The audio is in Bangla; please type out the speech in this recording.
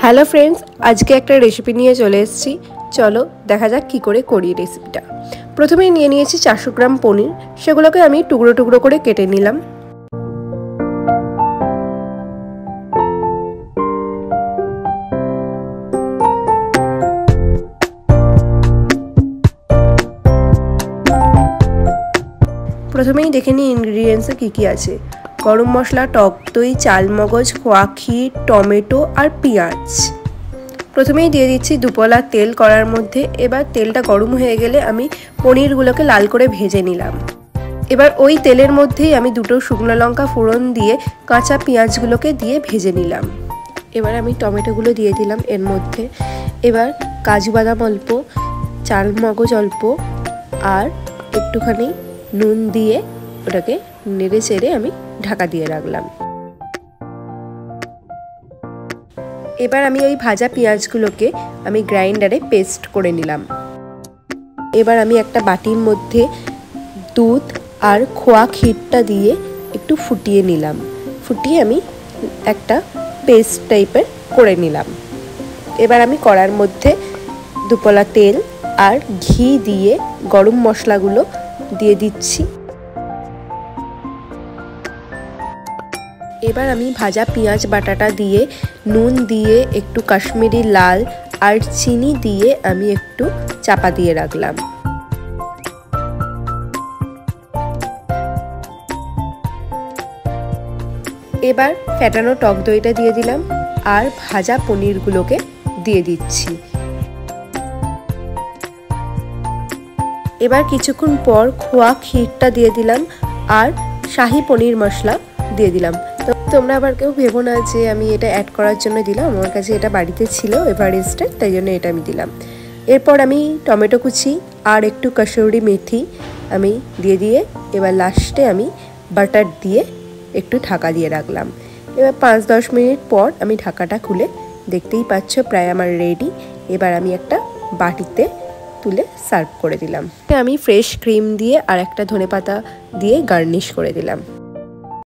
হ্যালো ফ্রেন্ডস, আজকে একটা রেসিপি নিয়ে চলে এসেছি। চলো দেখা যাক কী করে করি রেসিপিটা। প্রথমেই নিয়ে নিয়েছি 400 গ্রাম পনির, সেগুলোকে আমি টুকরো টুকরো করে কেটে নিলাম। প্রথমেই দেখে নিই ইনগ্রিডিয়েন্টসে কী কী আছে। গরম মশলা, টক দই, চালমগজ, খোয়া ক্ষীর, টমেটো আর পেঁয়াজ। প্রথমেই দিয়ে দিচ্ছি দুপলা তেল কড়ার মধ্যে। এবার তেলটা গরম হয়ে গেলে আমি পনিরগুলোকে লাল করে ভেজে নিলাম। এবার ওই তেলের মধ্যেই আমি দুটো শুকনো লঙ্কা ফোড়ন দিয়ে কাঁচা পেঁয়াজগুলোকে দিয়ে ভেজে নিলাম। এবার আমি টমেটোগুলো দিয়ে দিলাম এর মধ্যে। এবার কাজু বাদাম অল্প, চালমগজ অল্প আর একটুখানি নুন দিয়ে ওটাকে নেড়ে চেড়ে আমি ঢাকা দিয়ে রাখলাম। এবার আমি ওই ভাজা পেঁয়াজগুলোকে আমি গ্রাইন্ডারে পেস্ট করে নিলাম। এবার আমি একটা বাটির মধ্যে দুধ আর খোয়া ক্ষীরটা দিয়ে একটু ফুটিয়ে নিলাম। ফুটিয়ে আমি একটা পেস্ট টাইপের করে নিলাম। এবার আমি কড়ার মধ্যে দুপলা তেল আর ঘি দিয়ে গরম মশলাগুলো দিয়ে দিচ্ছি। এবার আমি ভাজা পেঁয়াজ বাটাটা দিয়ে নুন দিয়ে একটু কাশ্মীরি লাল আর চিনি দিয়ে আমি একটু চাপা দিয়ে রাখলাম। এবার ফেটানো টক দইটা দিয়ে দিলাম আর ভাজা পনিরগুলোকে দিয়ে দিচ্ছি। এবার কিছুক্ষণ পর খোয়া ক্ষীরটা দিয়ে দিলাম আর শাহি পনির মশলা দিয়ে দিলাম। তো তোমরা আবার কেউ ভেবো না যে আমি এটা অ্যাড করার জন্য দিলাম, আমার কাছে এটা বাড়িতে ছিল এভারেস্টের, তাই জন্য এটা আমি দিলাম। এরপর আমি টমেটো কুচি আর একটু কসুরি মেথি আমি দিয়ে এবার লাস্টে আমি বাটার দিয়ে একটু ঢাকা দিয়ে রাখলাম। এবার 5-10 মিনিট পর আমি ঢাকাটা খুলে দেখতেই পাচ্ছ প্রায় আমার রেডি। এবার আমি একটা বাটিতে তুলে সার্ভ করে দিলাম। আমি ফ্রেশ ক্রিম দিয়ে আর একটা ধনেপাতা দিয়ে গার্নিশ করে দিলাম।